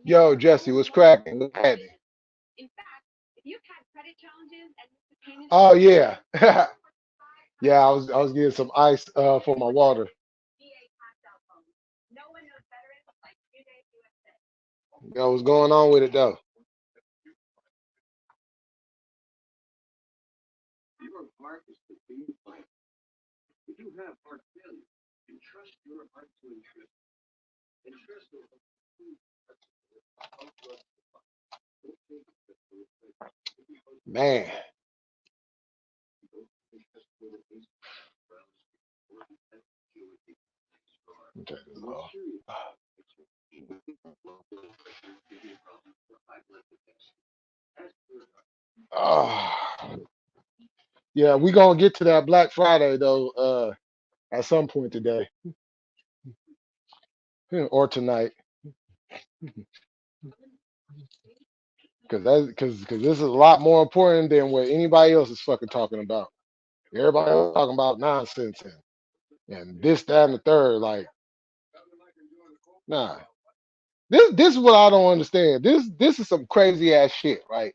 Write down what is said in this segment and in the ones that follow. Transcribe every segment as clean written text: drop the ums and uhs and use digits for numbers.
Yo, Jesse, what's cracking? What's happening? Oh yeah, yeah. I was getting some ice for my water. Yo, what's going on with it though? Man, let me turn this off. Ah, yeah, we gonna get to that Black Friday though, at some point today or tonight, because this is a lot more important than what anybody else is fucking talking about. Everybody else talking about nonsense and this, that, and the third. Like, nah. This is what I don't understand. This is some crazy ass shit, right?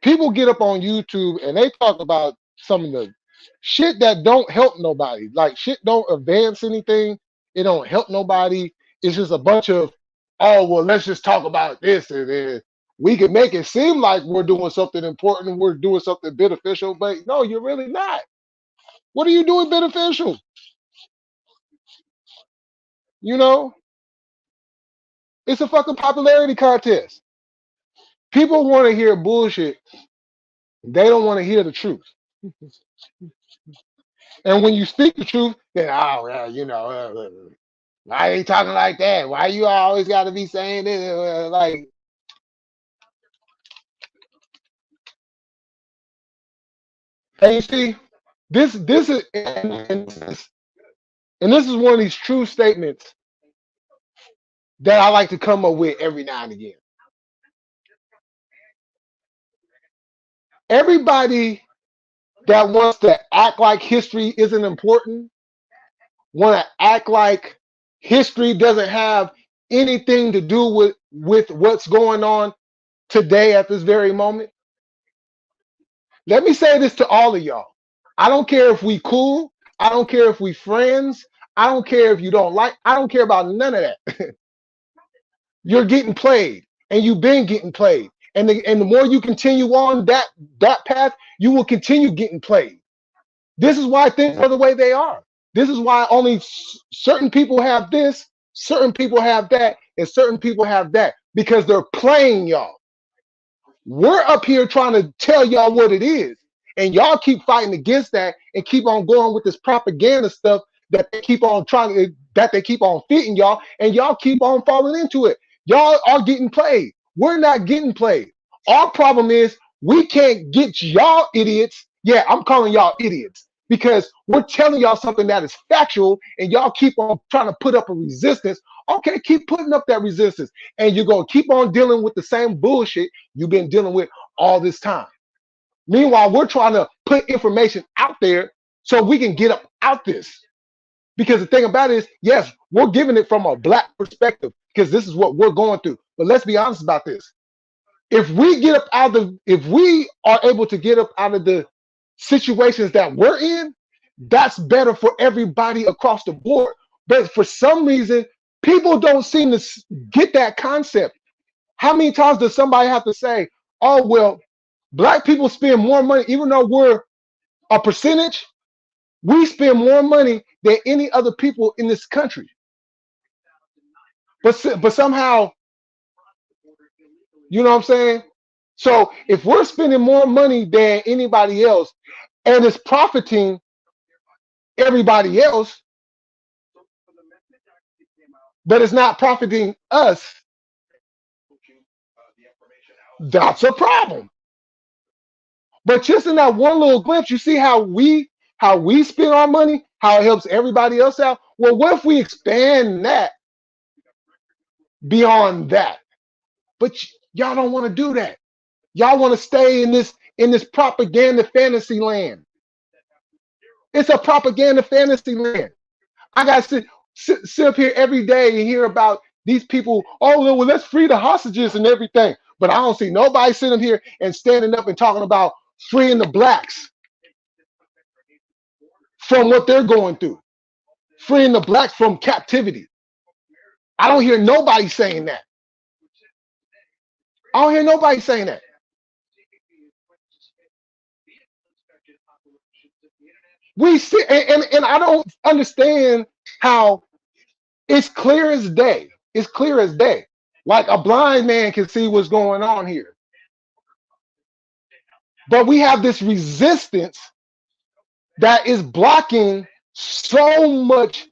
People get up on YouTube and they talk about some of the shit that don't help nobody. Like shit don't advance anything. It don't help nobody. It's just a bunch of, oh well, let's just talk about this and then we can make it seem like we're doing something important, we're doing something beneficial, but no, you're really not. What are you doing beneficial? You know, it's a fucking popularity contest. People want to hear bullshit. They don't want to hear the truth. And when you speak the truth, then oh well, why are you talking like that? Why you always got to be saying this? Like, hey, you see, this is and this is one of these true statements that I like to come up with every now and again. Everybody that wants to act like history isn't important, want to act like history doesn't have anything to do with what's going on today at this very moment. Let me say this to all of y'all. I don't care if we cool. I don't care if we friends. I don't care if you don't like. I don't care about none of that. You're getting played, and you've been getting played, And the more you continue on that path, you will continue getting played. This is why things are the way they are. This is why only certain people have this, certain people have that, and certain people have that, because they're playing y'all. We're up here trying to tell y'all what it is, and y'all keep fighting against that and keep on going with this propaganda stuff that they keep on feeding y'all, and y'all keep on falling into it. Y'all are getting played. We're not getting played. Our problem is we can't get y'all idiots. Yeah, I'm calling y'all idiots because we're telling y'all something that is factual, and y'all keep on trying to put up a resistance. Okay, keep putting up that resistance, and you're gonna keep on dealing with the same bullshit you've been dealing with all this time. Meanwhile, we're trying to put information out there so we can get up out this. Because the thing about it is, yes, we're giving it from a black perspective because this is what we're going through. But let's be honest about this. If we are able to get up out of the situations that we're in, that's better for everybody across the board. But for some reason, people don't seem to get that concept. How many times does somebody have to say, oh, well, black people spend more money, even though we're a percentage, we spend more money than any other people in this country. But somehow, you know what I'm saying? So if we're spending more money than anybody else and it's profiting everybody else, but it's not profiting us, that's a problem. But just in that one little glimpse, you see how we spend our money, how it helps everybody else out. Well, what if we expand that beyond that? But y'all don't want to do that. Y'all want to stay in this propaganda fantasy land. It's a propaganda fantasy land. I got to sit up here every day and hear about these people. Oh, well, let's free the hostages and everything. But I don't see nobody sitting here and standing up and talking about freeing the blacks from what they're going through, freeing the blacks from captivity. I don't hear nobody saying that. I don't hear nobody saying that. We see, and I don't understand how it's clear as day. It's clear as day. Like a blind man can see what's going on here. But we have this resistance that is blocking so much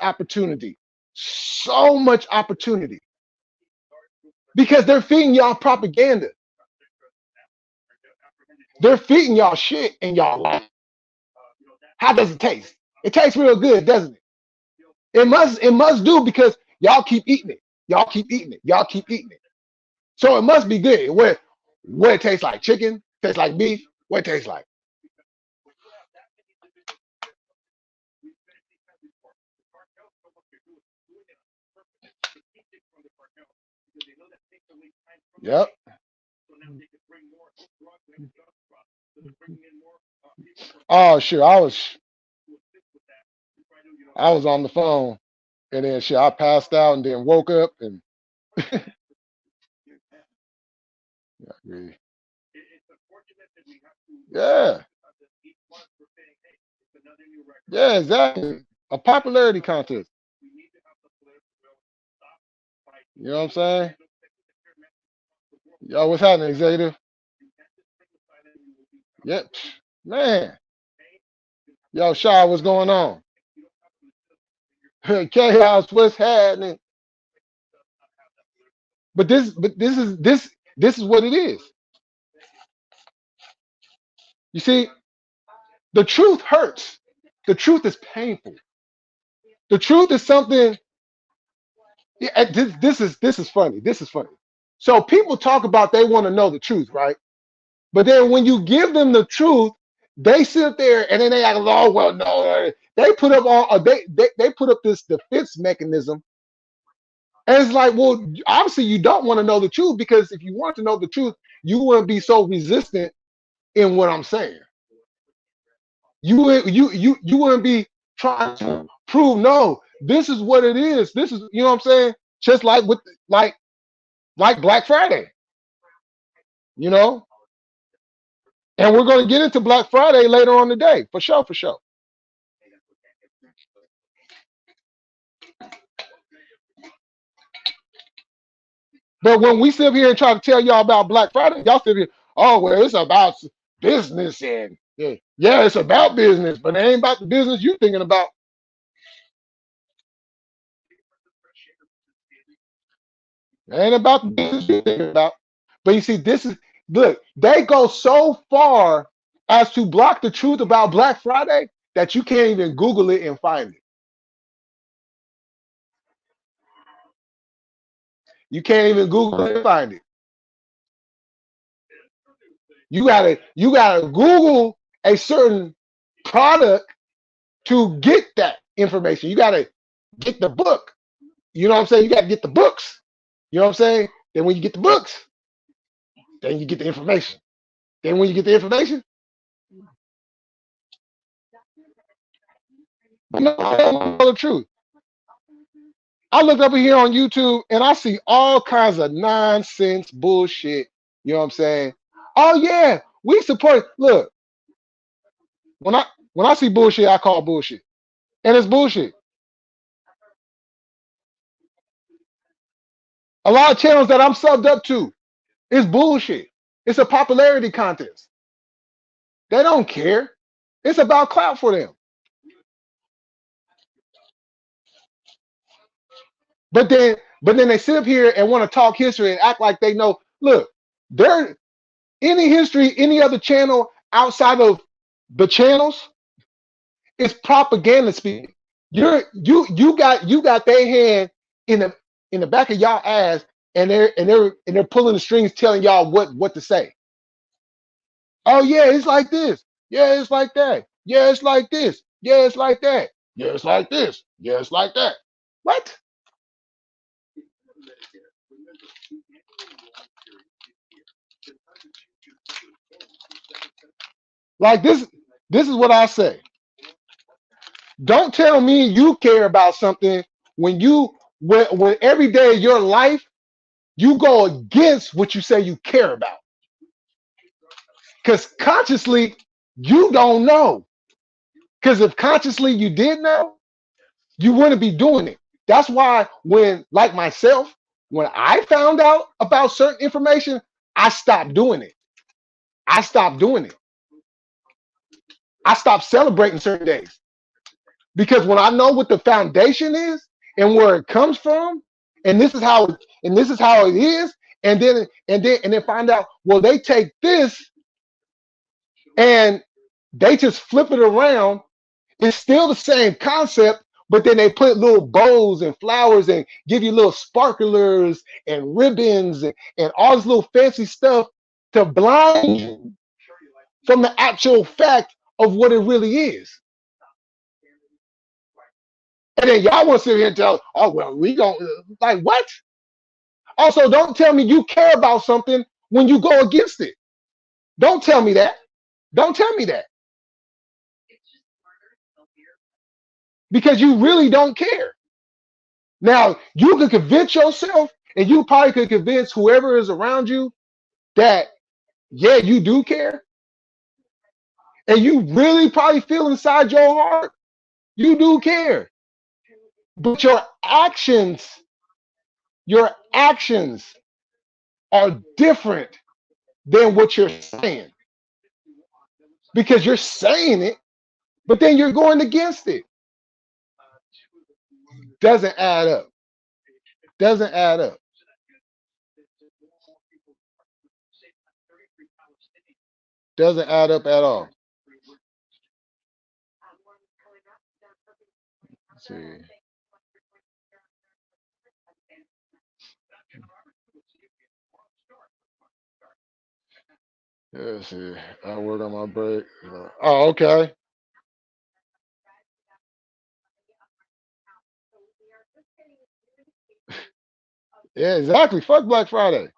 opportunity. So much opportunity. Because they're feeding y'all propaganda. They're feeding y'all shit and y'all like, how does it taste? It tastes real good, doesn't it? It must do because y'all keep eating it. Y'all keep eating it. Y'all keep eating it. So it must be good. What it tastes like? Chicken? Tastes like beef? What it tastes like? Yep. Oh sure. I was on the phone and then shit, I passed out and then woke up and yeah. Yeah, exactly. A popularity contest. You know what I'm saying? Yo, what's happening, executive? Yep. Man. Yo, Shaw, what's going on? Chaos, what's happening? But this is what it is. You see, the truth hurts. The truth is painful. The truth is something. Yeah, this is funny. This is funny. So people talk about they want to know the truth, right? But then when you give them the truth, they sit there and then they act, oh well, no. They put up all they put up this defense mechanism, and it's like, well, obviously you don't want to know the truth because if you want to know the truth, you wouldn't be so resistant in what I'm saying. You wouldn't be trying to prove no. This is what it is. This is, you know what I'm saying. Just like with like Black Friday. you know. And we're going to get into Black Friday later on today, for sure, for sure. But when we sit here and try to tell y'all about Black Friday, y'all sit here, oh well, it's about business and yeah, it's about business, but it ain't about the business you thinking about. It ain't about the business you thinking about. But you see, this is look, they go so far as to block the truth about Black Friday that you can't even Google it and find it. You can't even Google it and find it. You gotta Google a certain product to get that information. You gotta get the book. You know what I'm saying? You gotta get the books. You know what I'm saying? Then when you get the books, then you get the information. Then when you get the information, but no, I don't know the truth. I looked up here on YouTube and I see all kinds of nonsense bullshit. You know what I'm saying? Oh yeah, we support. Look, when I when I see bullshit, I call bullshit, and it's bullshit. A lot of channels that I'm subbed up to is bullshit. It's a popularity contest. They don't care. It's about clout for them. But then they sit up here and want to talk history and act like they know. Look, there any history, any other channel outside of the channels is propaganda speaking. You got their hand in the back of y'all ass, and they're pulling the strings, telling y'all what to say. Oh yeah, it's like this. Yeah, it's like that. Yeah, it's like this. Yeah, it's like that. Yeah, it's like this. Yeah, it's like that. What? Like this is what I say. Don't tell me you care about something when every day of your life you go against what you say you care about. Because consciously you don't know. Because if consciously you did know, you wouldn't be doing it. That's why when, like myself, when I found out about certain information, I stopped doing it. I stopped doing it. I stopped celebrating certain days. Because when I know what the foundation is and where it comes from, and this is how it is, and then find out, well, they take this and they just flip it around. It's still the same concept, but then they put little bows and flowers and give you little sparklers and ribbons and all this little fancy stuff to blind you from the actual fact of what it really is. And then y'all want to sit here and tell, oh well, we don't like what? Also, don't tell me you care about something when you go against it. Don't tell me that. Don't tell me that because you really don't care. Now you could convince yourself, and you probably could convince whoever is around you that yeah, you do care, and you really probably feel inside your heart you do care, but your actions are different than what you're saying because you're saying it, but then you're going against it. Doesn't add up. Doesn't add up. Doesn't add up at all. Let's see. Let's see. I work on my break. Oh, okay. Yeah, exactly. Fuck Black Friday.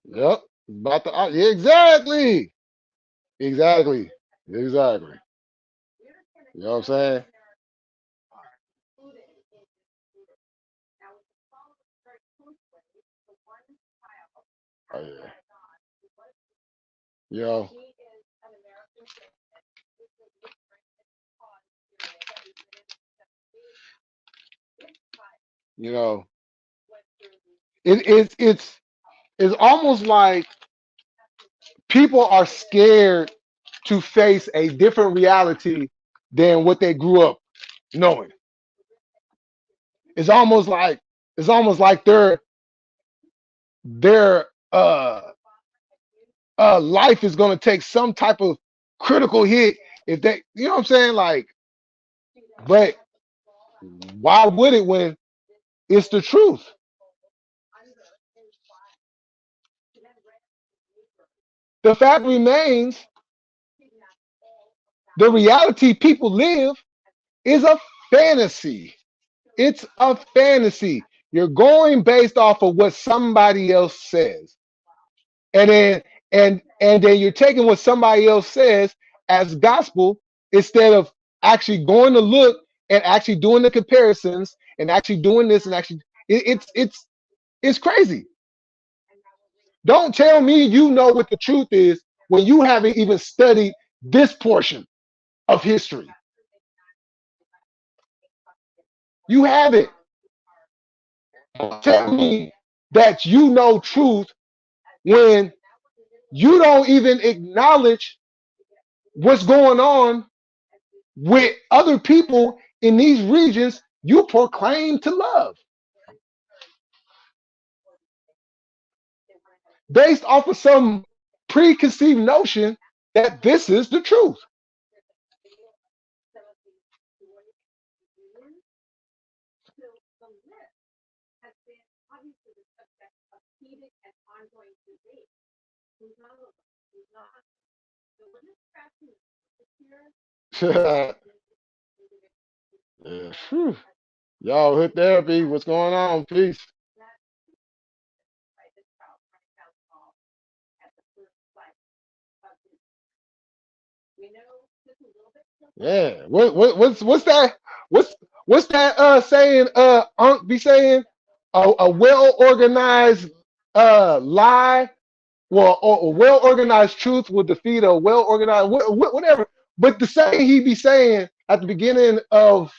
Yep. About the yeah, exactly. Exactly. Exactly. You know what I'm saying? Oh yeah. Yo, you know, it's almost like people are scared to face a different reality than what they grew up knowing. It's almost like their life is going to take some type of critical hit if they, you know what I'm saying? Like, but why would it when it's the truth? The fact remains, the reality people live is a fantasy. It's a fantasy. You're going based off of what somebody else says. And then you're taking what somebody else says as gospel instead of actually going to look and actually doing the comparisons and actually doing this and actually it's crazy. Don't tell me you know what the truth is when you haven't even studied this portion of history. You haven't. Don't tell me that you know truth when you don't even acknowledge what's going on with other people in these regions you proclaim to love based off of some preconceived notion that this is the truth. Yeah, phew. Y'all hit therapy. What's going on? Peace. Yeah. What's that? What's that saying Unc be saying? A well organized lie, well, or a well organized truth will defeat a well organized whatever. But the saying he be saying at the beginning of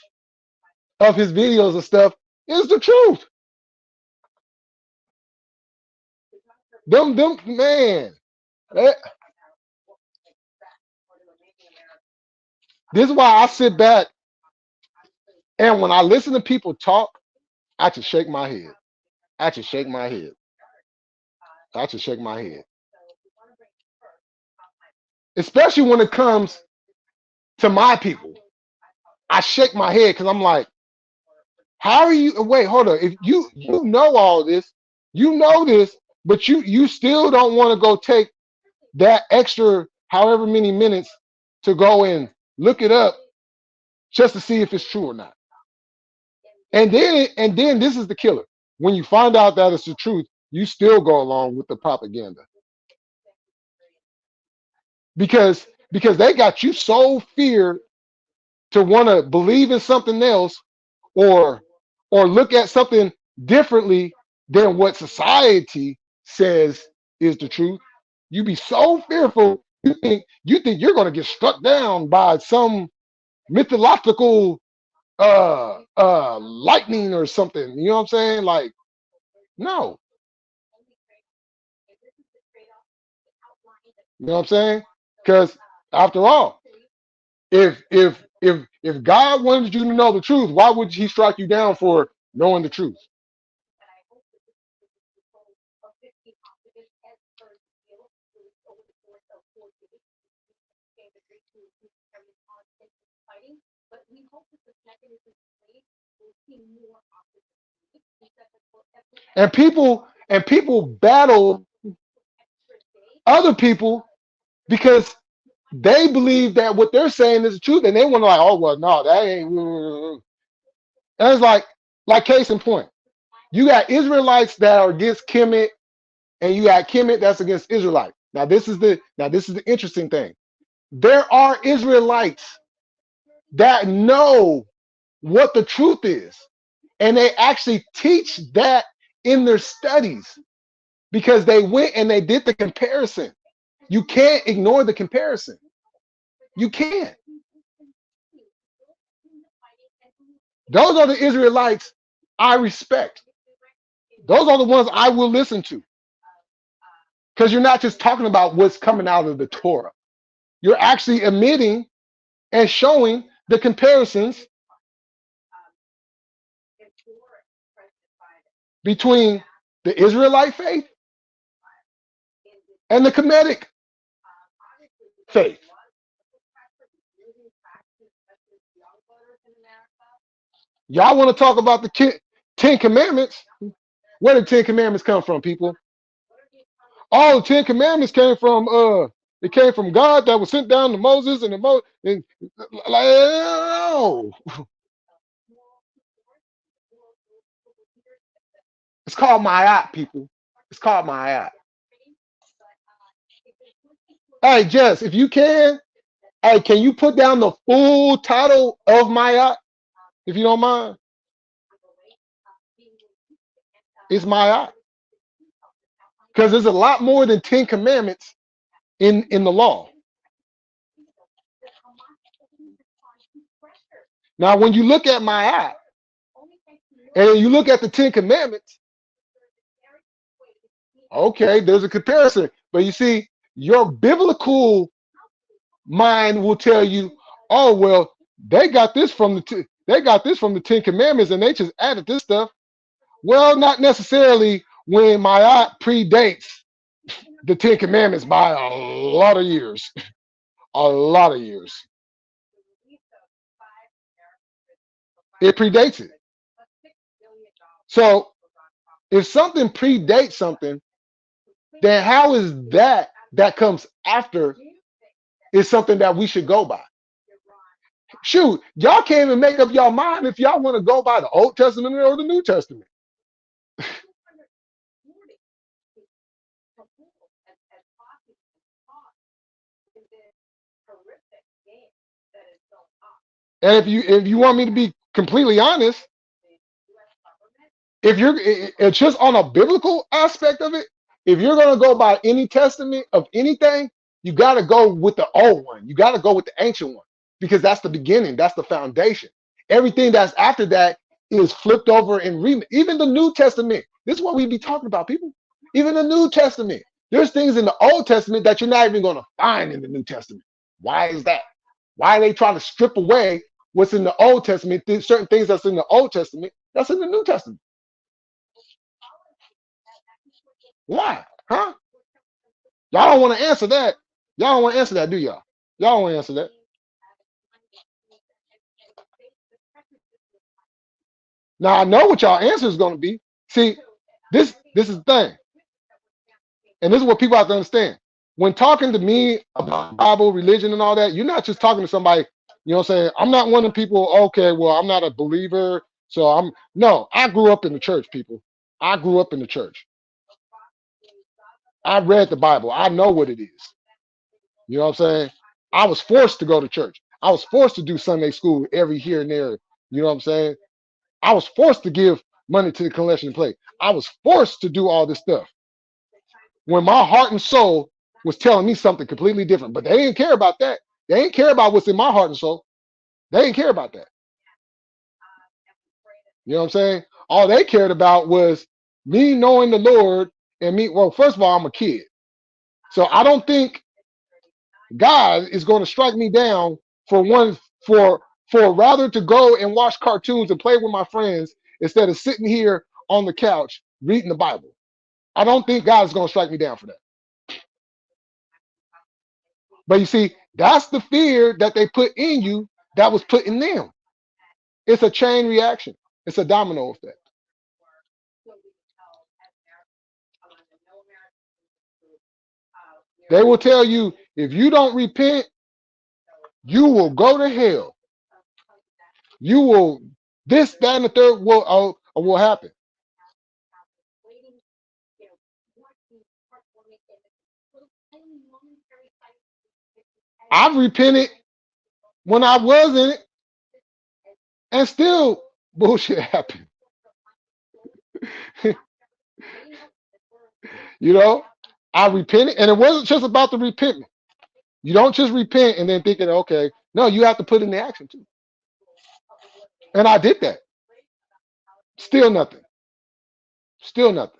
his videos and stuff is the truth. Them man. that- This is why I sit back and when I listen to people talk, I just shake my head. I just shake my head. I just shake my head. Especially when it comes to my people. I shake my head because I'm like, how are you? Wait, hold on. If you know all this, you know this, but you still don't want to go take that extra however many minutes to go and look it up just to see if it's true or not. And then this is the killer. When you find out that it's the truth, you still go along with the propaganda because they got you so feared to want to believe in something else or look at something differently than what society says is the truth. You be so fearful you think you're going to get struck down by some mythological lightning or something. You know what I'm saying? Like, no. You know what I'm saying? Because after all, if God wanted you to know the truth, why would he strike you down for knowing the truth? And people battle other people because they believe that what they're saying is the truth, and they want to like, oh well, no, that ain't. And it's like case in point, you got Israelites that are against Kemet, and you got Kemet that's against Israelite. Now this is the interesting thing. There are Israelites that know what the truth is, and they actually teach that in their studies. because they went and they did the comparison. You can't ignore the comparison. You can't. Those are the Israelites I respect. Those are the ones I will listen to. Because you're not just talking about what's coming out of the Torah. You're actually admitting and showing the comparisons between the Israelite faith and the Kemetic faith. Y'all want to talk about the Ten Commandments? Where did 10 Commandments come from, people? All the 10 Commandments came from it came from God that was sent down to Moses and like, no. It's called Ma'at, people. It's called Ma'at. Hey, Jess, if you can, hey, can you put down the full title of Ma'at, if you don't mind? It's Ma'at. Because there's a lot more than 10 commandments in the law. Now, when you look at Ma'at and you look at the 10 commandments, okay, there's a comparison. But you see, your biblical mind will tell you, oh well, they got this from the 10 commandments and they just added this stuff. Well, not necessarily when Ma'at predates the 10 commandments by a lot of years. A lot of years. It predates it. So if something predates something, then how is that comes after is something that we should go by? Shoot, y'all can't even make up your mind if y'all want to go by the Old Testament or the New Testament. And if you want me to be completely honest, if it's just on a biblical aspect of it, if you're going to go by any testament of anything, you got to go with the old one. You got to go with the ancient one because that's the beginning. That's the foundation. Everything that's after that is flipped over and even the New Testament. This is what we be talking about, people. Even the New Testament. There's things in the Old Testament that you're not even going to find in the New Testament. Why is that? Why are they trying to strip away what's in the Old Testament? Certain things that's in the Old Testament, that's in the New Testament. Why? Huh? Y'all don't want to answer that. Y'all don't want to answer that, do y'all? Y'all don't want to answer that. Now I know what y'all answer is going to be. See, this is the thing, and this is what people have to understand. When talking to me about Bible, religion, and all that, you're not just talking to somebody. You know what I'm saying? I'm not one of the people. Okay, well, I'm not a believer, so I'm no. I grew up in the church, people. I grew up in the church. I read the Bible. I know what it is. You know what I'm saying? I was forced to go to church. I was forced to do Sunday school every here and there. You know what I'm saying? I was forced to give money to the collection plate. I was forced to do all this stuff when my heart and soul was telling me something completely different. But they didn't care about that. They didn't care about what's in my heart and soul. They didn't care about that. You know what I'm saying? All they cared about was me knowing the Lord and me. Well, first of all, I'm a kid. So I don't think God is going to strike me down for rather to go and watch cartoons and play with my friends instead of sitting here on the couch reading the Bible. I don't think God is going to strike me down for that. But you see, that's the fear that they put in you that was put in them. It's a chain reaction. It's a domino effect. They will tell you if you don't repent, you will go to hell. You will this, that, and the third will happen. I've repented when I was in it, and still bullshit happened. You know, I repented, and it wasn't just about the repentance. You don't just repent and then thinking, okay, no, you have to put in the action too. And I did that. Still nothing. Still nothing.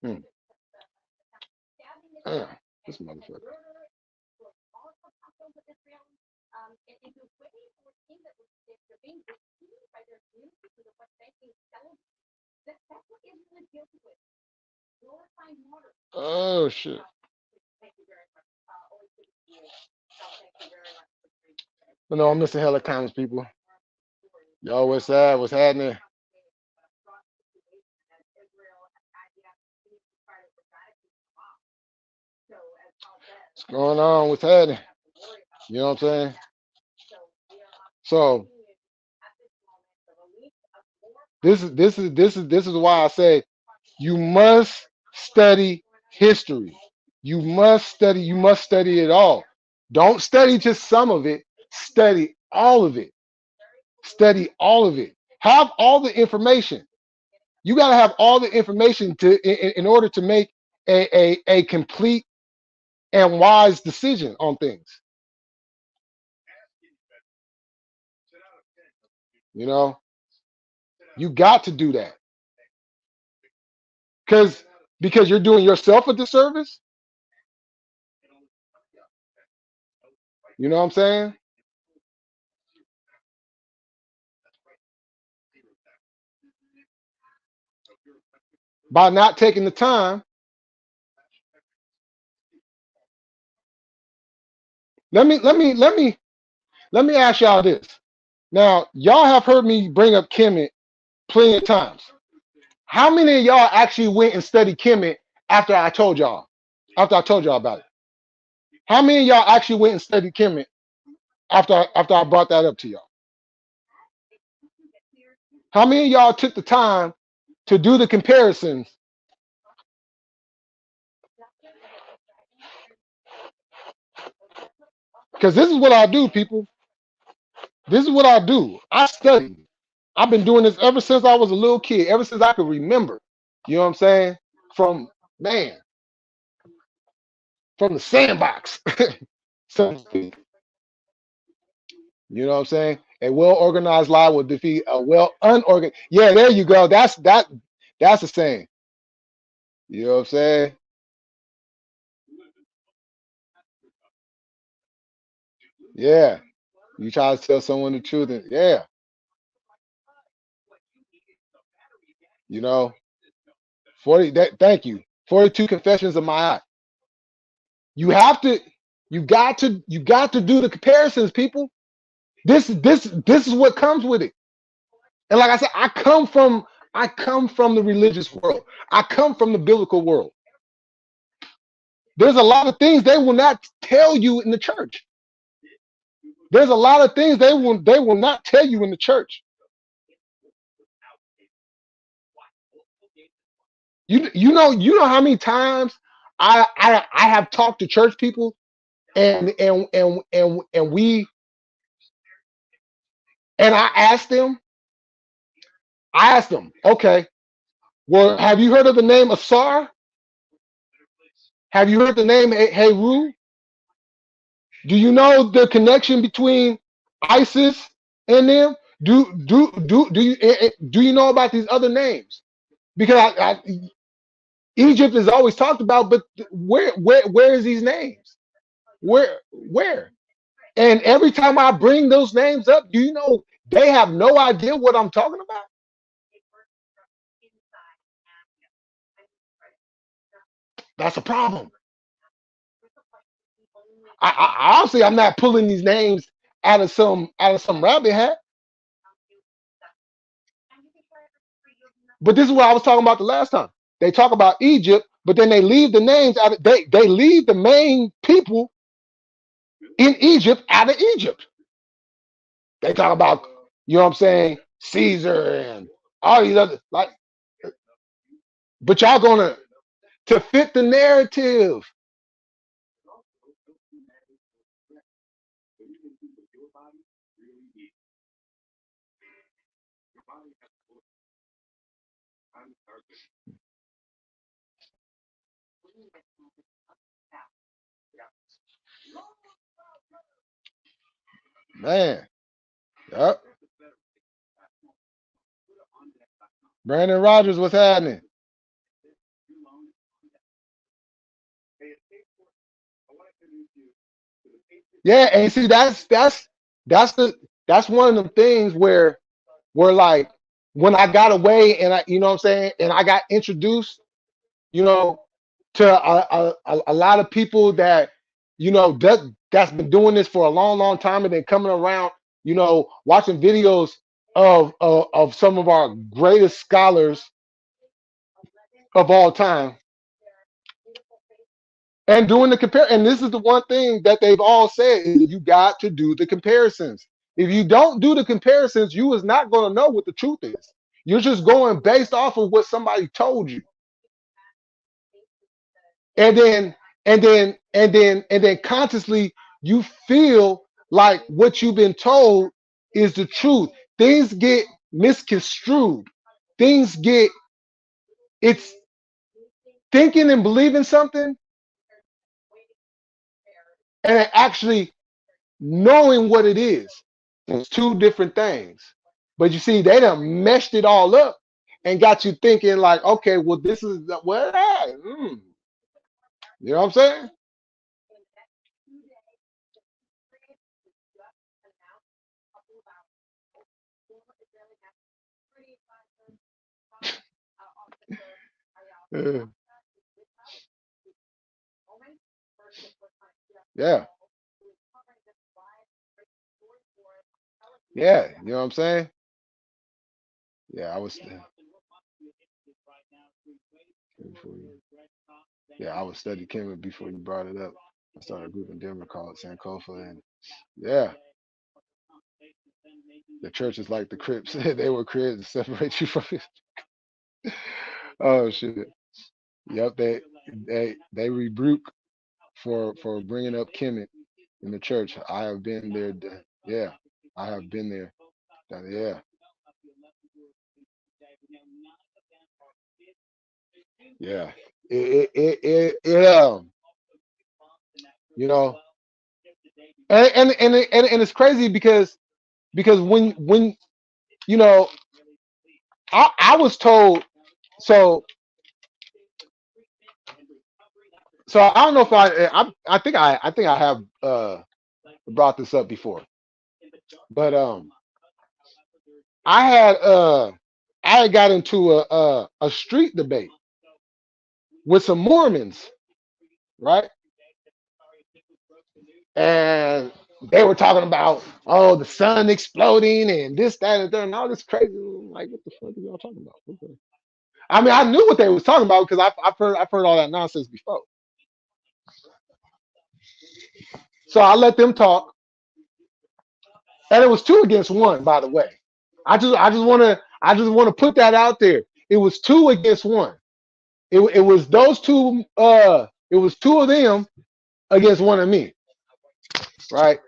Hmm. Damn, this motherfucker. Oh shit. No, I'm missing hella comments, people. Yo, what's that? What's happening? What's going on? What's happening? You know what I'm saying? So this is why I say you must study history. You must study it all. Don't study just some of it. Study all of it. Study all of it. Have all the information. You got to have all the information in order to make a complete and wise decision on things. You know, you got to do that because you're doing yourself a disservice. You know what I'm saying? By not taking the time. Let me ask y'all this. Now, y'all have heard me bring up Kemet plenty of times. How many of y'all actually went and studied Kemet after I told y'all? After I told y'all about it? How many of y'all actually went and studied Kemet after I brought that up to y'all? How many of y'all took the time to do the comparisons? Because this is what I do, people. This is what I do. I study. I've been doing this ever since I was a little kid, ever since I could remember. You know what I'm saying? From man, from the sandbox. So to speak. You know what I'm saying? A well organized lie will defeat a well unorganized. Yeah, there you go. That's the saying. You know what I'm saying? Yeah. You try to tell someone the truth, and yeah, you know, 40 that thank you. 42 confessions of my eye. You have to, you got to do the comparisons, people. This is what comes with it. And like I said, I come from the religious world. I come from the biblical world. There's a lot of things they will not tell you in the church. There's a lot of things they will not tell you in the church. You know how many times I have talked to church people and we and I asked them, okay, well, have you heard of the name Asar? Have you heard the name Heru? Do you know the connection between ISIS and them? Do you know about these other names? Because Egypt is always talked about, but where is these names? Where? And every time I bring those names up, do you know they have no idea what I'm talking about? That's a problem. Obviously I'm not pulling these names out of some rabbit hat. But this is what I was talking about the last time. They talk about Egypt, but then they leave the names out. They leave the main people in Egypt out of Egypt. They talk about, you know what I'm saying, Caesar and all these other like, but y'all gonna to fit the narrative. Man, yep. Brandon Rogers, what's happening? Yeah, and see that's the that's one of the things where like when I got away and I, you know what I'm saying, and I got introduced, you know, to a lot of people that, you know, that's been doing this for a long, long time and then coming around, you know, watching videos of some of our greatest scholars of all time and doing the compare. And this is the one thing that they've all said is you got to do the comparisons. If you don't do the comparisons, you is not going to know what the truth is. You're just going based off of what somebody told you. And then consciously you feel like what you've been told is the truth. Things get misconstrued. Things get it's thinking and believing something and actually knowing what it is. It's two different things. But you see, they done meshed it all up and got you thinking like, okay, well, this is what you know what I'm saying? Uh, yeah, yeah, you know what I'm saying? Yeah, I was. Yeah, I was studying Kemet before you brought it up. I started a group in Denver called Sankofa, and yeah, the church is like the Crips. They were created to separate you from it. Oh shit. Yep, they rebuke for bringing up Kemet in the church. I have been there. Yeah, I have been there. Yeah, yeah. It you know, and it's crazy because when you know, I was told so so I don't know if I think I have brought this up before, but I had I had got into a street debate with some Mormons, right? And they were talking about, oh, the sun exploding and this, that, and that, and all this crazy. I'm like, what the fuck are y'all talking about? Okay. I mean, I knew what they was talking about because I've heard all that nonsense before. So I let them talk, and it was two against one, by the way. I just wanna put that out there. It was two against one. It was those two. It was two of them against one of me, right?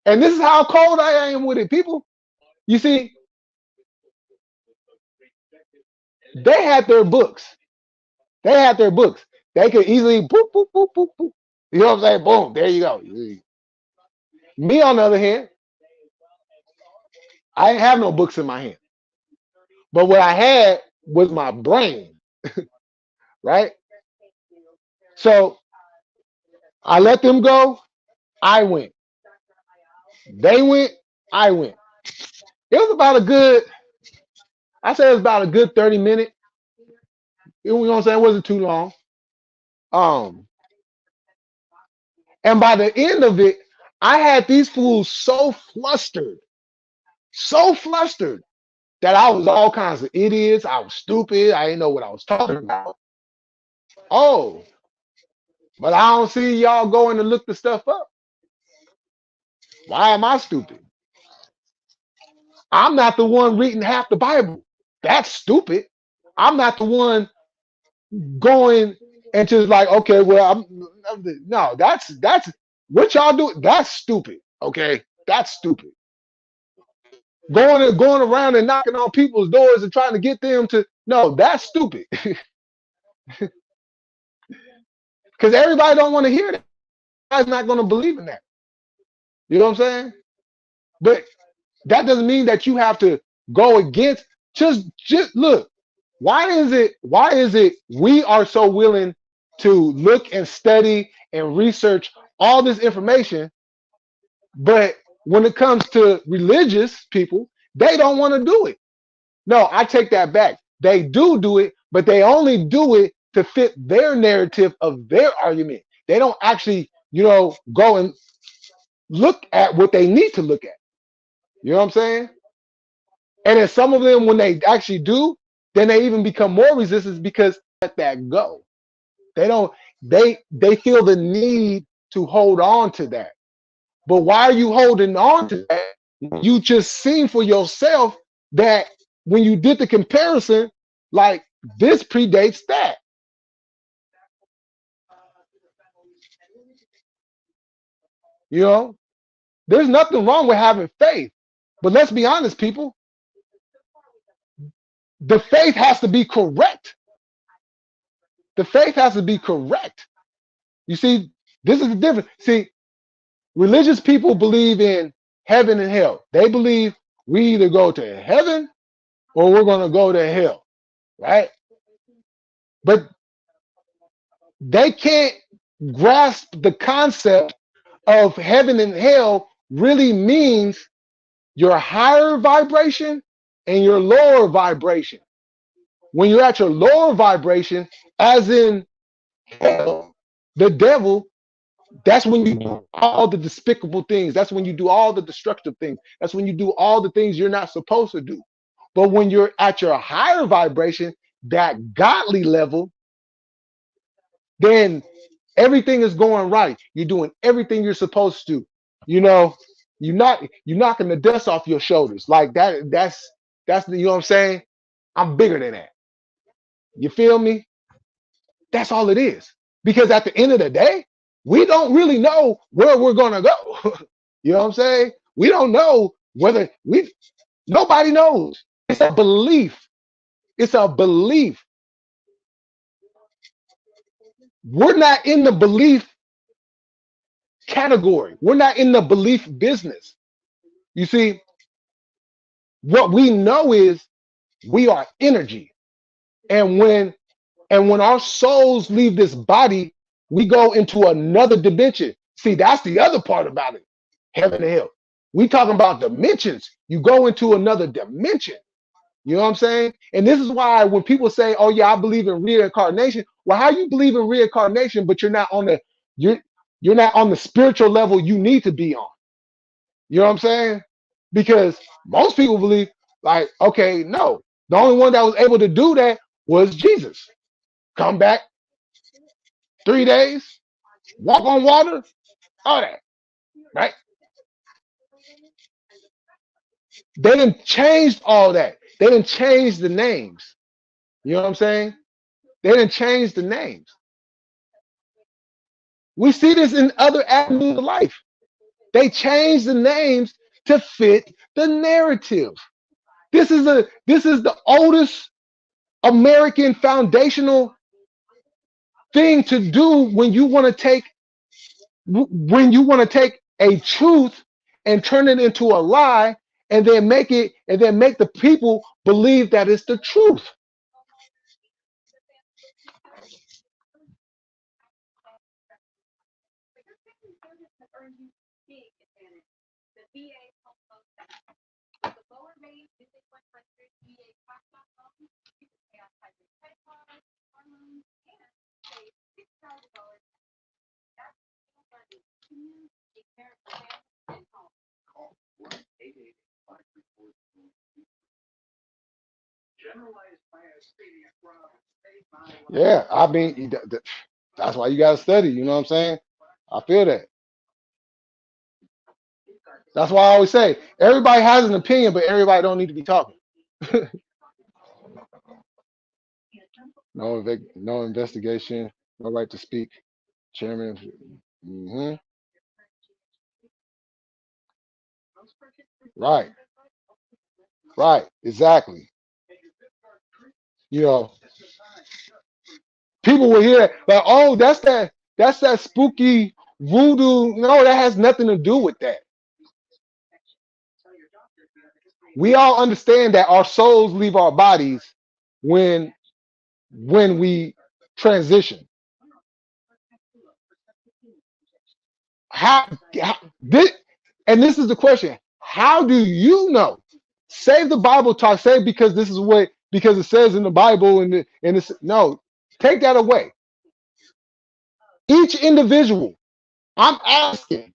And this is how cold I am with it, people. You see, they had their books. They had their books. They could easily boop boop boop boop boop. You know what I'm saying? Boom, there you go. Me, on the other hand, I didn't have no books in my hand. But what I had was my brain, right? So I let them go. I went. They went. I went. It was about a good, I said it was about a good 30 minutes. You know what I'm saying? It wasn't too long. Um, and by the end of it, I had these fools so flustered that I was all kinds of idiots. I was stupid. I didn't know what I was talking about. Oh, but I don't see y'all going to look the stuff up. Why am I stupid? I'm not the one reading half the Bible. That's stupid. I'm not the one going and just like, okay, well, no, that's what y'all do. That's stupid. Okay, that's stupid. Going around and knocking on people's doors and trying to get them to no, that's stupid. Because everybody don't want to hear that. Everybody's not going to believe in that. You know what I'm saying? But that doesn't mean that you have to go against. Just look. Why is it we are so willing to look and study and research all this information, but when it comes to religious people, they don't want to do it? No, I take that back. They do it, but they only do it to fit their narrative of their argument. They don't actually, go and look at what they need to look at. You know what I'm saying? And then some of them, when they actually do, then they even become more resistant because they let that go. They don't. They feel the need to hold on to that. But why are you holding on to that? You just seen for yourself that when you did the comparison, like this predates that. You know, there's nothing wrong with having faith. But let's be honest, people, the faith has to be correct. The faith has to be correct. You see, this is the difference. See, religious people believe in heaven and hell. They believe we either go to heaven or we're going to go to hell, right? But they can't grasp the concept of heaven and hell really means your higher vibration and your lower vibration. When you're at your lower vibration, as in hell, the devil, that's when you do all the despicable things. That's when you do all the destructive things. That's when you do all the things you're not supposed to do. But when you're at your higher vibration, that godly level, then everything is going right. You're doing everything you're supposed to. You know, you're knocking the dust off your shoulders. Like that, that's you know what I'm saying? I'm bigger than that. You feel me? That's all it is. Because at the end of the day, we don't really know where we're gonna go. You know what I'm saying? We don't know whether nobody knows. It's a belief. It's a belief. We're not in the belief category. We're not in the belief business. You see, what we know is we are energy. And when our souls leave this body, we go into another dimension. See, that's the other part about it. Heaven and hell. We talking about dimensions. You go into another dimension. You know what I'm saying? And this is why when people say, "Oh yeah, I believe in reincarnation," well, how you believe in reincarnation, but you're not on the spiritual level you need to be on. You know what I'm saying? Because most people believe, like, okay, no, the only one that was able to do that was Jesus. Come back 3 days, walk on water, all that, right? They didn't change all that. They didn't change the names. You know what I'm saying? They didn't change the names. We see this in other avenues of life. They changed the names to fit the narrative. This is the oldest American foundational thing to do when you want to take a truth and turn it into a lie and then make the people believe that it's the truth. Yeah, I mean, that's why you got to study. You know what I'm saying? I feel that. That's why I always say everybody has an opinion, but everybody don't need to be talking. No investigation, no right to speak. Chairman. Hmm. Right, right, exactly. You know, people will hear like, oh, that's that spooky voodoo. No, that has nothing to do with that. We all understand that our souls leave our bodies when we transition. How this, and this is the question: how do you know? Save the Bible talk. Say because this is what because it says in the Bible and it's no. Take that away. Each individual. I'm asking,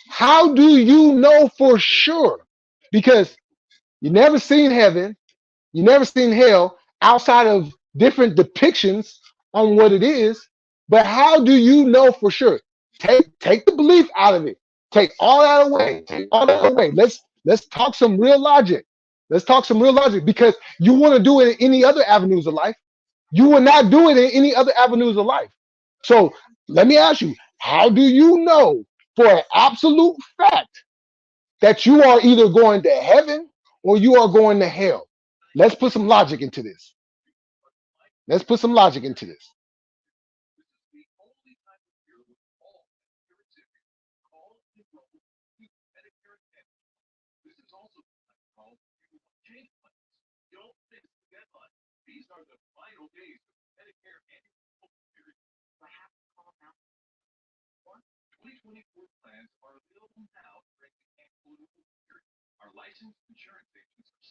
how do you know for sure? Because you never seen heaven, you never seen hell outside of different depictions on what it is. But how do you know for sure? Take the belief out of it. Take all that away. Take all that away. Let's talk some real logic. Let's talk some real logic because you want to do it in any other avenues of life. You will not do it in any other avenues of life. So let me ask you, how do you know for an absolute fact that you are either going to heaven or you are going to hell? Let's put some logic into this. Let's put some logic into this.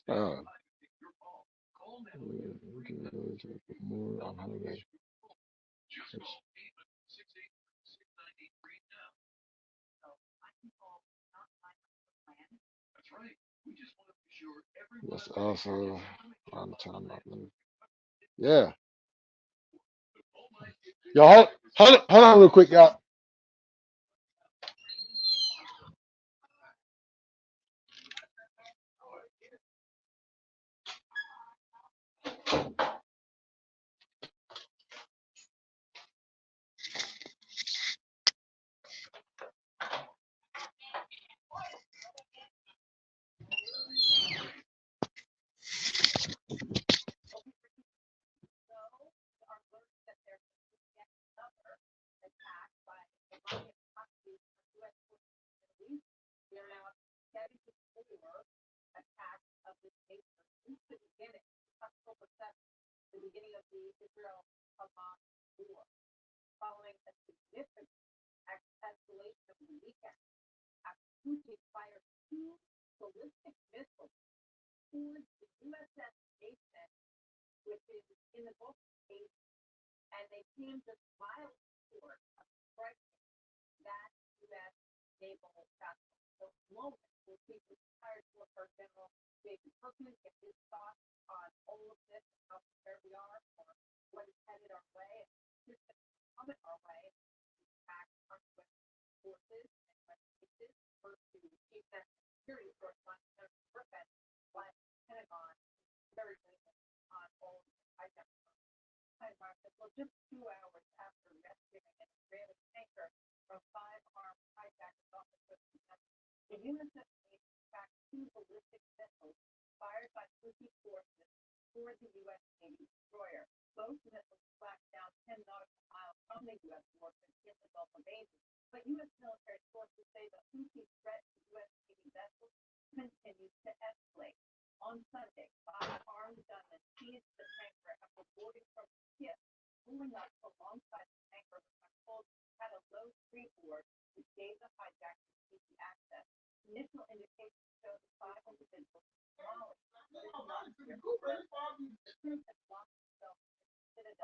Uh, that's also on the time. Yeah. Yo, hold on real quick, y'all.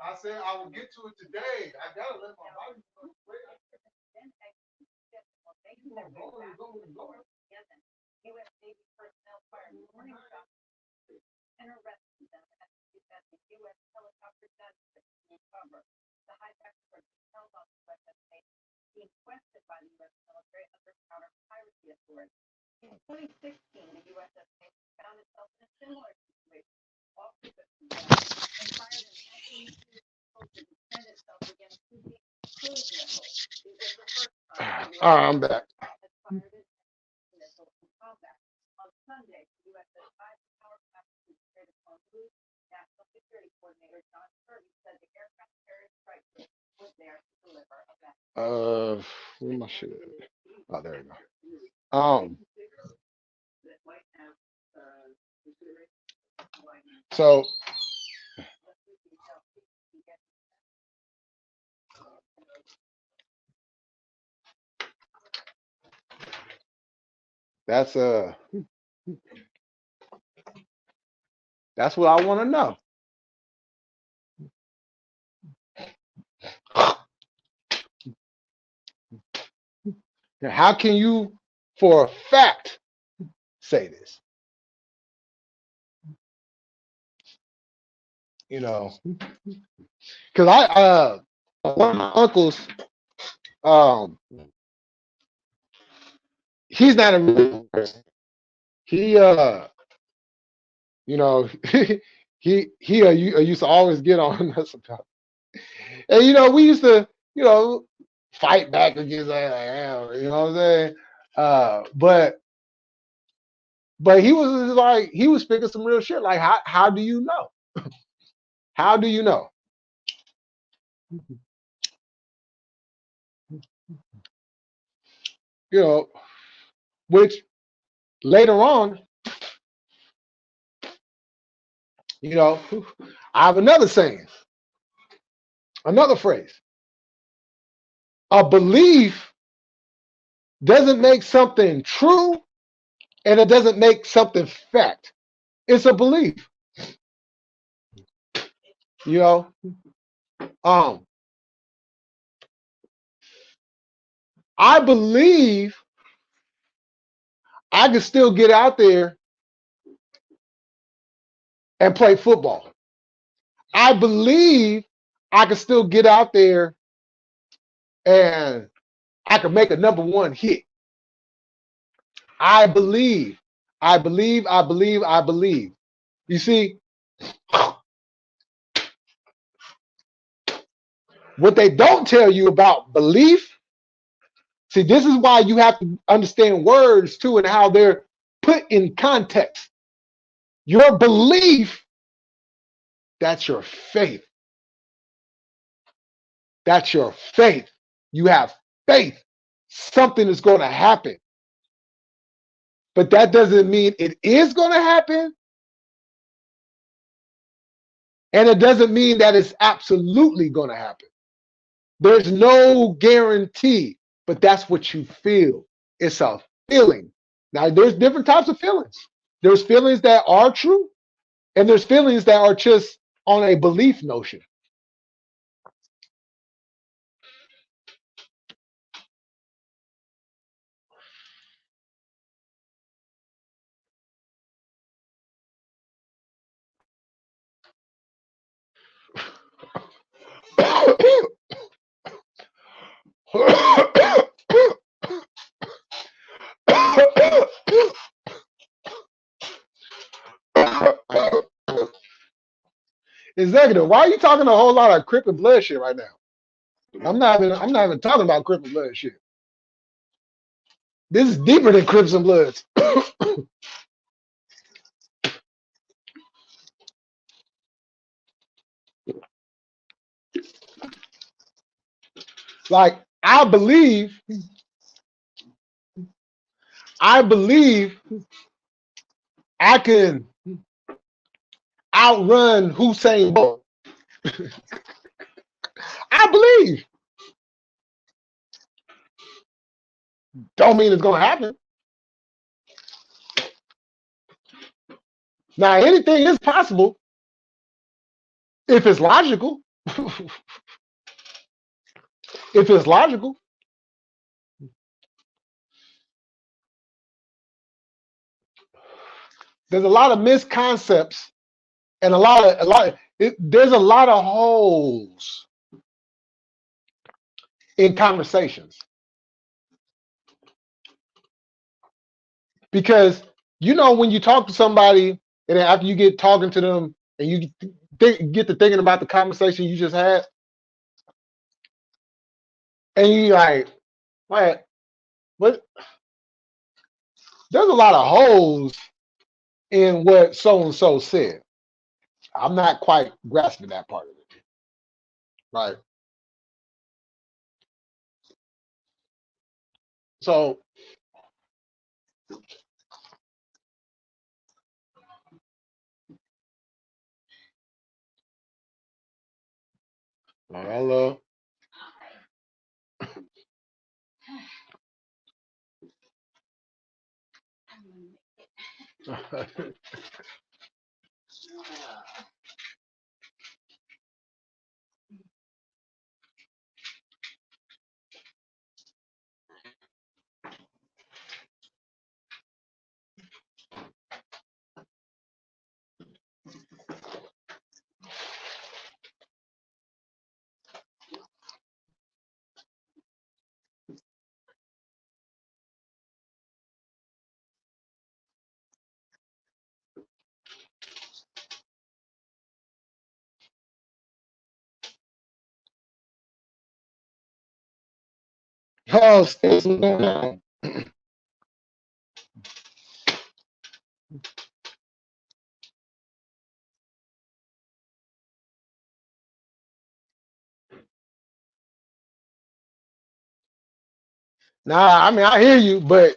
I said I will get to it today. I gotta let my body. All right, I'm back. Where my shit at? Oh, there you go. So that's that's what I want to know. Now, how can you, for a fact, say this? You know, because one of my uncles, um, he's not a religious person. He you know, used to always get on us about, and we used to, fight back against that, you know what I'm saying? But he was like, he was speaking some real shit. Like, how do you know? How do you know? Which later on, I have another saying, another phrase. A belief doesn't make something true, and it doesn't make something fact. It's a belief. I believe I can still get out there and play football. I believe I can still get out there and I can make a #1 hit. I believe. I believe. I believe. I believe. You see, what they don't tell you about belief, see, this is why you have to understand words too and how they're put in context. Your belief, that's your faith. That's your faith. You have faith. Something is going to happen. But that doesn't mean it is going to happen. And it doesn't mean that it's absolutely going to happen. There's no guarantee, but that's what you feel. It's a feeling. Now, there's different types of feelings. There's feelings that are true, and there's feelings that are just on a belief notion. Executive, why are you talking a whole lot of Crip and Blood shit right now? I'm not even talking about Crip and Blood shit. This is deeper than Crips and Bloods. Like, I believe I can outrun Usain Bolt. I believe. Don't mean it's gonna happen. Now, anything is possible if it's logical. If it's logical. There's a lot of misconcepts and there's a lot of holes in conversations. Because you know when you talk to somebody and then after you get talking to them and you get to thinking about the conversation you just had, and you like, what? There's a lot of holes in what so and so said. I'm not quite grasping that part of it. Right. So hello. Oh, what's going on? Nah, I mean I hear you, but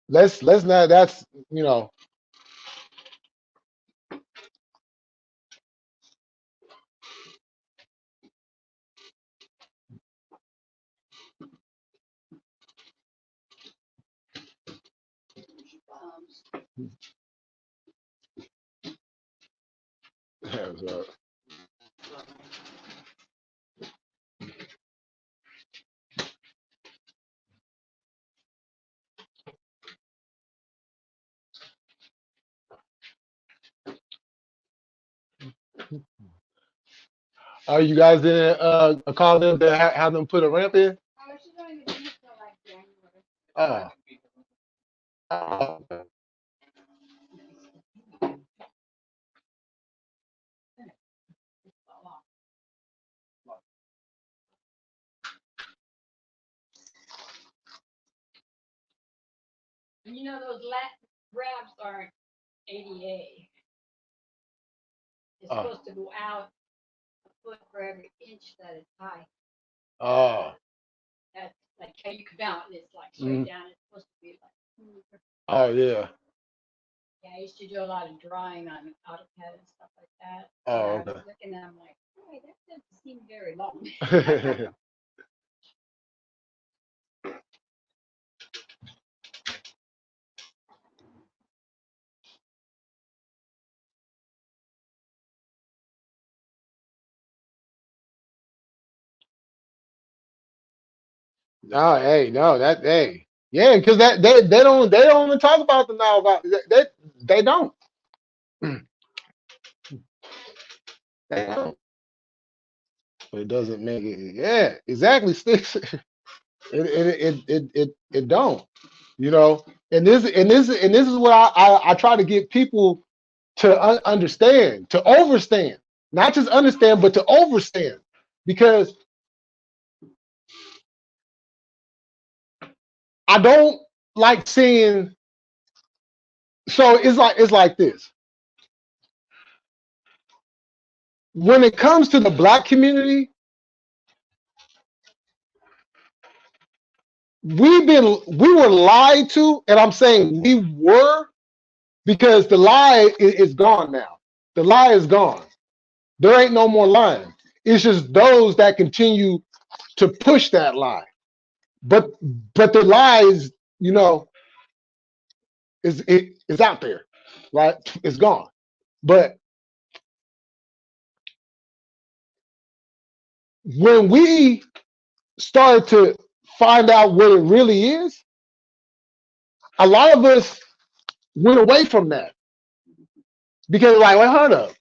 let's not. That's you know. Oh, you guys didn't call them to have them put a ramp in? Oh. Oh, okay. You know those ramps aren't ADA. It's Oh. supposed to go out a foot for every inch that it's high. Oh. That's like how you come out and it's like straight down. It's supposed to be like. Oh yeah. Yeah, I used to do a lot of drawing on AutoCAD and stuff like that. Oh, I was okay. looking at them like, boy, that doesn't seem very long. No, hey, no, that hey. Yeah, because that they don't even talk about the now about they don't. They don't. But it doesn't make it. Yeah, exactly. Sticks. It don't. You know, and this is what I try to get people to understand, to overstand, not just understand, but to overstand, because I don't like seeing. So it's like this. When it comes to the black community, we were lied to, and I'm saying we were because the lie is gone now. The lie is gone. There ain't no more lying. It's just those that continue to push that lie. But the lie is, is out there, right? It's gone. But when we started to find out what it really is, a lot of us went away from that because like, well, hold up.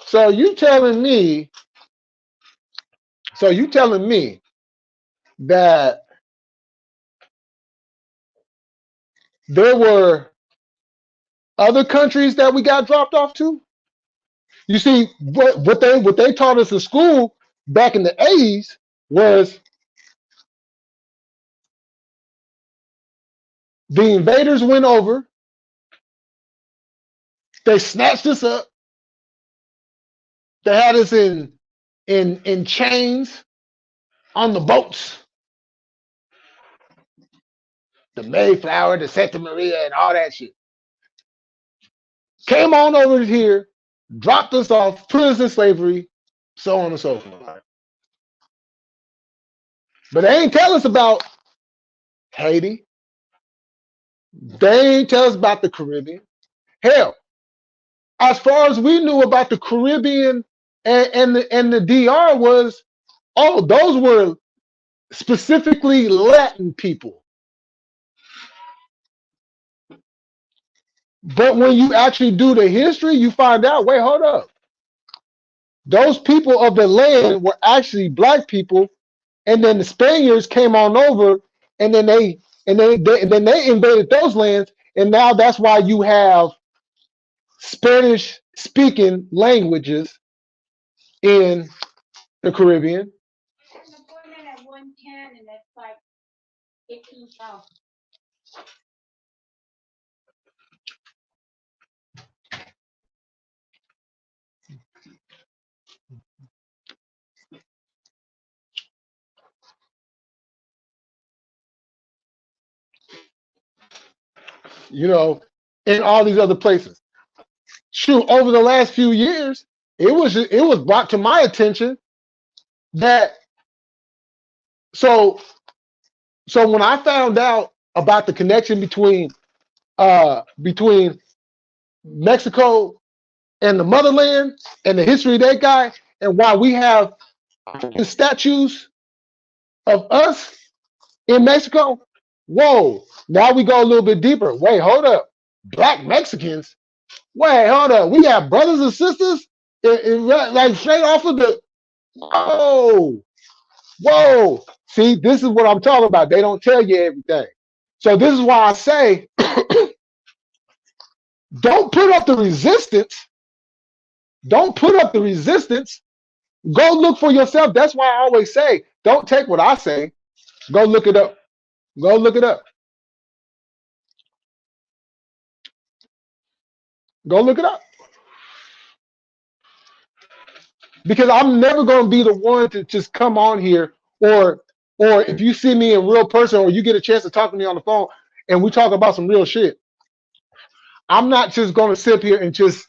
So you telling me, so you telling me that there were other countries that we got dropped off to. You see, what they taught us in school back in the 80s was the invaders went over, they snatched us up, they had us in chains on the boats, the Mayflower, the Santa Maria, and all that shit. Came on over here, dropped us off, put us in slavery, so on and so forth. But they ain't tell us about Haiti. They ain't tell us about the Caribbean. Hell, as far as we knew about the Caribbean and the DR was, oh, those were specifically Latin people. But when you actually do the history, you find out, wait, hold up. Those people of the land were actually black people, and then the Spaniards came on over, and then they invaded those lands, and now that's why you have Spanish speaking languages in the Caribbean. And I'm going in at 110, and that's like 15 south. You know, in all these other places. Shoot, over the last few years, it was brought to my attention that so when I found out about the connection between Mexico and the motherland and the history of that guy, and why we have statues of us in Mexico. Whoa, now we go a little bit deeper. Wait, hold up. Black Mexicans? Wait, hold up. We have brothers and sisters like straight off of the. Whoa. See, this is what I'm talking about. They don't tell you everything. So this is why I say don't put up the resistance. Don't put up the resistance. Go look for yourself. That's why I always say, don't take what I say. Go look it up. Go look it up. Go look it up. Because I'm never going to be the one to just come on here, or if you see me in real person, or you get a chance to talk to me on the phone and we talk about some real shit, I'm not just going to sit here and just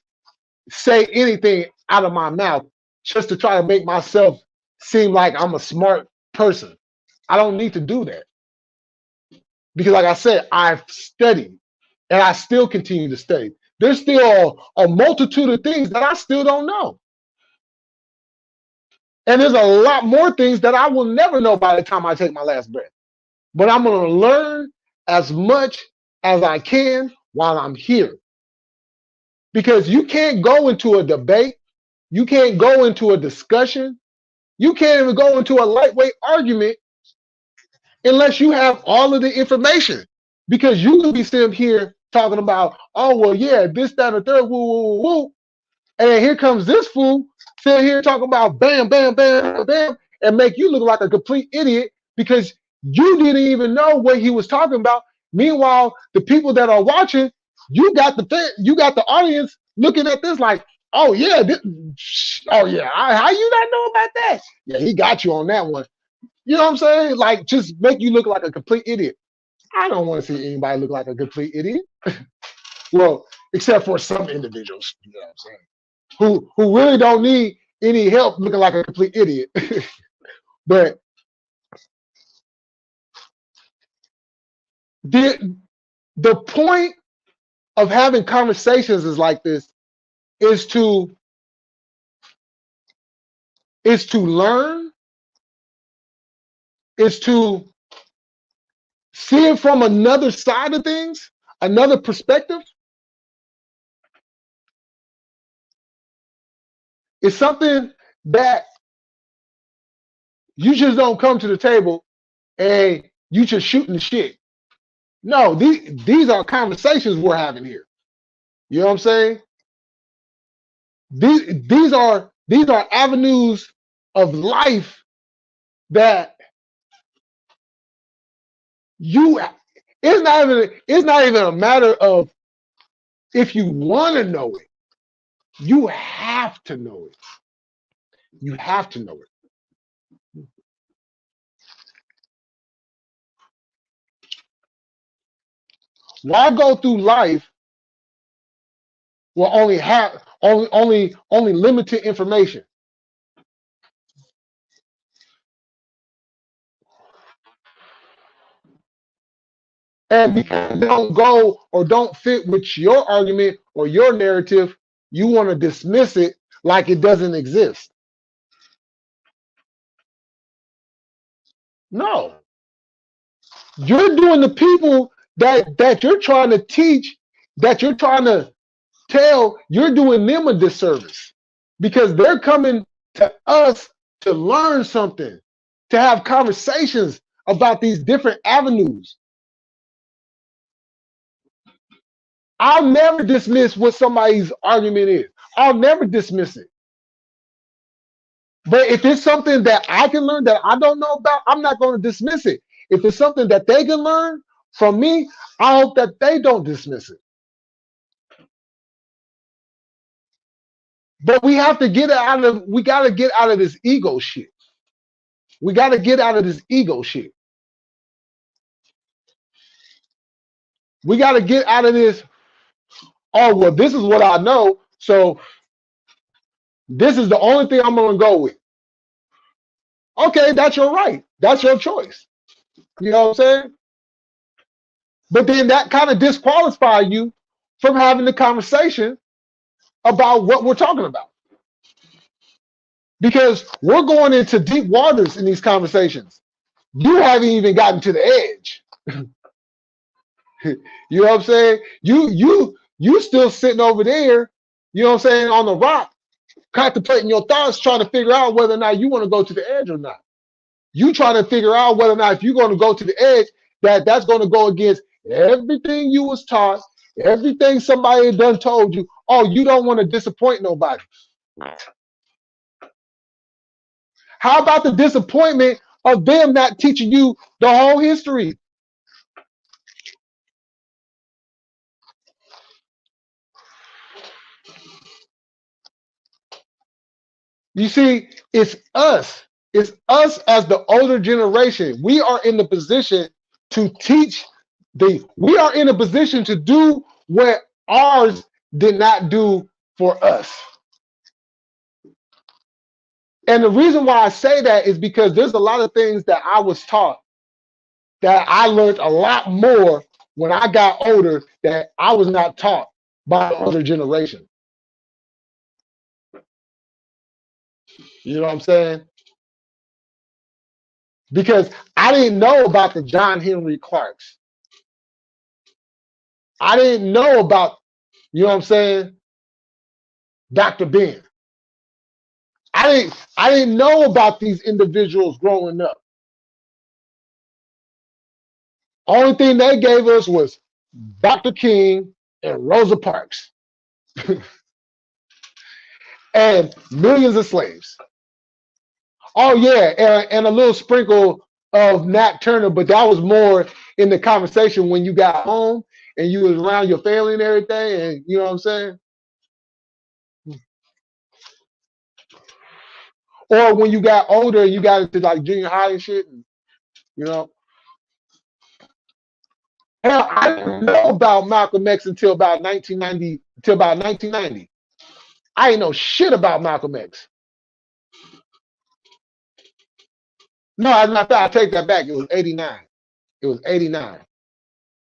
say anything out of my mouth just to try to make myself seem like I'm a smart person. I don't need to do that. Because like I said, I've studied and I still continue to study. There's still a multitude of things that I still don't know. And there's a lot more things that I will never know by the time I take my last breath. But I'm going to learn as much as I can while I'm here. Because you can't go into a debate. You can't go into a discussion. You can't even go into a lightweight argument unless you have all of the information. Because you can be sitting here talking about, oh, well, yeah, this, that, and the third, woo, woo, woo, woo. And then here comes this fool sitting here talking about bam, bam, bam, bam, and make you look like a complete idiot because you didn't even know what he was talking about. Meanwhile, the people that are watching, you got the audience looking at this like, oh yeah, how you not know about that? Yeah, he got you on that one. You know what I'm saying? Like, just make you look like a complete idiot. I don't want to see anybody look like a complete idiot. Well, except for some individuals, you know what I'm saying, who really don't need any help looking like a complete idiot. But the point of having conversations is like this is to learn, is to see it from another side of things, another perspective. It's something that you just don't come to the table and you just shooting the shit. No, these are conversations we're having here. You know what I'm saying? These are avenues of life that you it's not even a matter of if you want to know it. You have to know it. You have to know it. Why go through life with only limited information? And because it don't go or don't fit with your argument or your narrative, you want to dismiss it like it doesn't exist. No, you're doing the people that you're trying to teach, that you're trying to tell, you're doing them a disservice because they're coming to us to learn something, to have conversations about these different avenues. I'll never dismiss what somebody's argument is. I'll never dismiss it. But if it's something that I can learn that I don't know about, I'm not going to dismiss it. If it's something that they can learn from me, I hope that they don't dismiss it. But we have to we got to get out of this ego shit. We got to get out of this ego shit. We got to get out of this, oh, well, this is what I know, so this is the only thing I'm going to go with. Okay, that's your right. That's your choice. You know what I'm saying? But then that kind of disqualifies you from having the conversation about what we're talking about. Because we're going into deep waters in these conversations. You haven't even gotten to the edge. You know what I'm saying? You still sitting over there, you know what I'm saying, on the rock, contemplating your thoughts, trying to figure out whether or not you want to go to the edge or not. You trying to figure out whether or not if you're going to go to the edge, that's going to go against everything you was taught, everything somebody had done told you. Oh, you don't want to disappoint nobody. How about the disappointment of them not teaching you the whole history? You see, it's us. It's us as the older generation. We are in the position to teach we are in a position to do what ours did not do for us. And the reason why I say that is because there's a lot of things that I was taught that I learned a lot more when I got older that I was not taught by the older generation. You know what I'm saying? Because I didn't know about the John Henry Clarks. I didn't know about, you know what I'm saying, Dr. Ben. I didn't know about these individuals growing up. Only thing they gave us was Dr. King and Rosa Parks and millions of slaves. Oh yeah, and a little sprinkle of Nat Turner, but that was more in the conversation when you got home and you was around your family and everything, and you know what I'm saying? Or when you got older and you got into like junior high and shit, and, you know. Hell, I didn't know about Malcolm X until about 1990. I ain't know shit about Malcolm X. No, as a matter of fact, I take that back. It was 89. It was 89.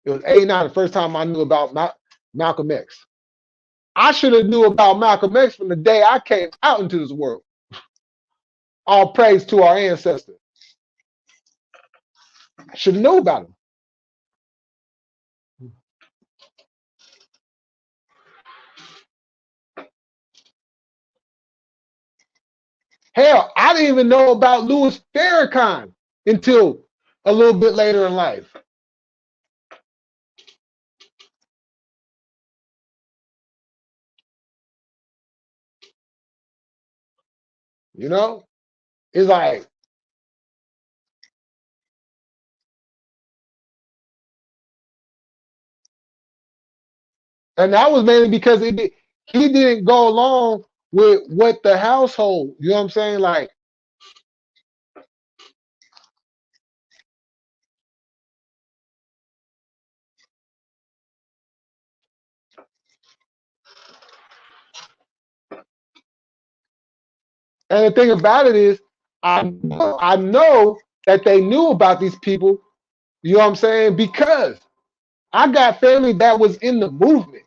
It was 89 the first time I knew about Malcolm X. I should have knew about Malcolm X from the day I came out into this world. All praise to our ancestors. I should have known about him. Hell, I didn't even know about Louis Farrakhan until a little bit later in life. You know, it's like, and that was mainly because he didn't go along with what the household. You know what I'm saying? Like, and the thing about it is, I know that they knew about these people. You know what I'm saying? Because I got family that was in the movement.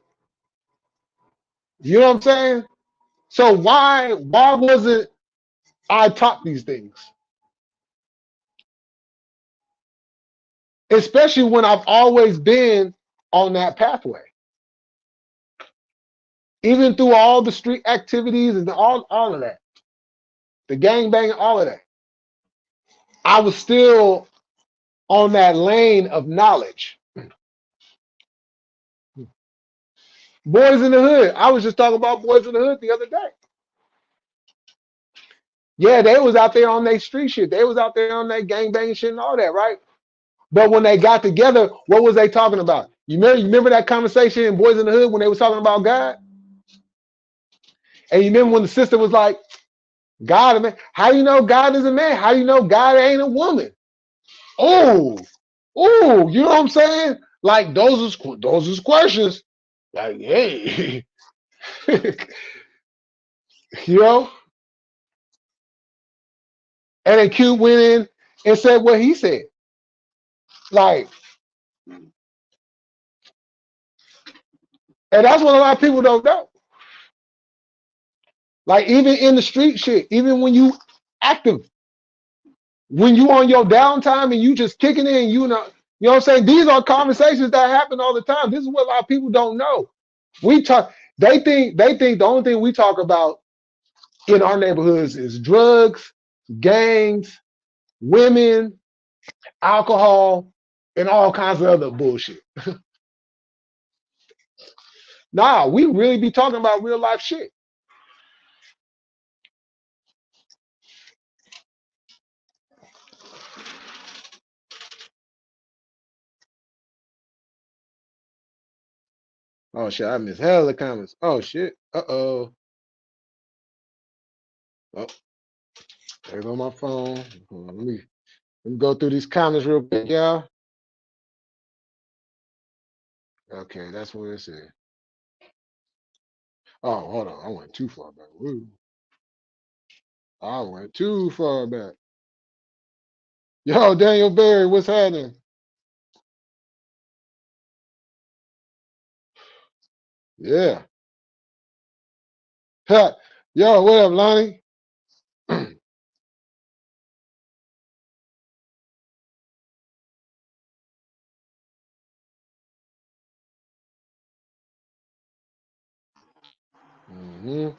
You know what I'm saying? So why wasn't I taught these things? Especially when I've always been on that pathway. Even through all the street activities and all of that, the gang banging, all of that. I was still on that lane of knowledge. Boys in the Hood. I was just talking about Boys in the Hood the other day. Yeah, they was out there on their street shit. They was out there on that gang banging shit and all that, right? But when they got together, what was they talking about? You remember that conversation in Boys in the Hood when they was talking about God? And you remember when the sister was like, God, man, how do you know God is a man? How do you know God ain't a woman? Oh, you know what I'm saying? Like those is questions. Like, hey, you know. And then Q went in and said what he said. Like, and that's what a lot of people don't know. Like, even in the street shit, even when you active, when you on your downtime and you just kicking in, you know what I'm saying? These are conversations that happen all the time. This is what a lot of people don't know. We talk, they think the only thing we talk about in our neighborhoods is drugs, gangs, women, alcohol, and all kinds of other bullshit. Nah, we really be talking about real life shit. Oh shit, I missed hell of the comments. Oh shit. Uh-oh. Oh, there's on my phone. Hold on, let me go through these comments real quick, y'all. Okay, that's what it said. Oh, hold on. I went too far back. Woo. I went too far back. Yo, Daniel Berry, what's happening? Yeah. Ha. Yo, what up, Lonnie? Mm-hmm.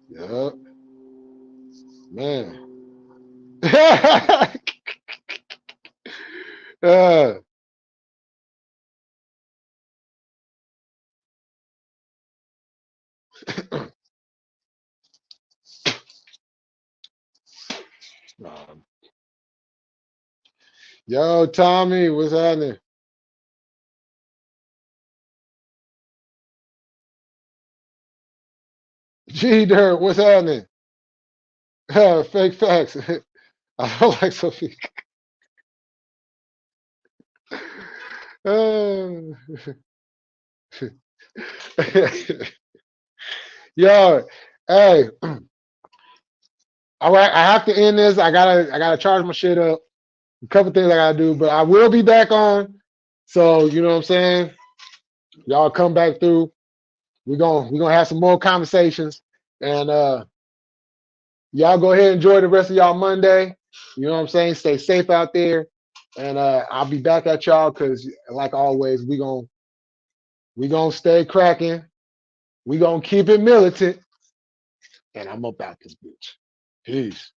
Yep. Man. uh, um, yo, Tommy, what's happening? G Dirt, what's happening? Fake facts. I don't like Sophie. Uh, yo, hey, all right, I have to end this. I gotta charge my shit up. A couple things I gotta do, but I will be back on. So you know what I'm saying? Y'all come back through. We're gonna have some more conversations. And y'all go ahead and enjoy the rest of y'all Monday. You know what I'm saying? Stay safe out there. And I'll be back at y'all because like always, we gonna stay cracking. We gonna keep it militant. and I'm about this bitch. Peace.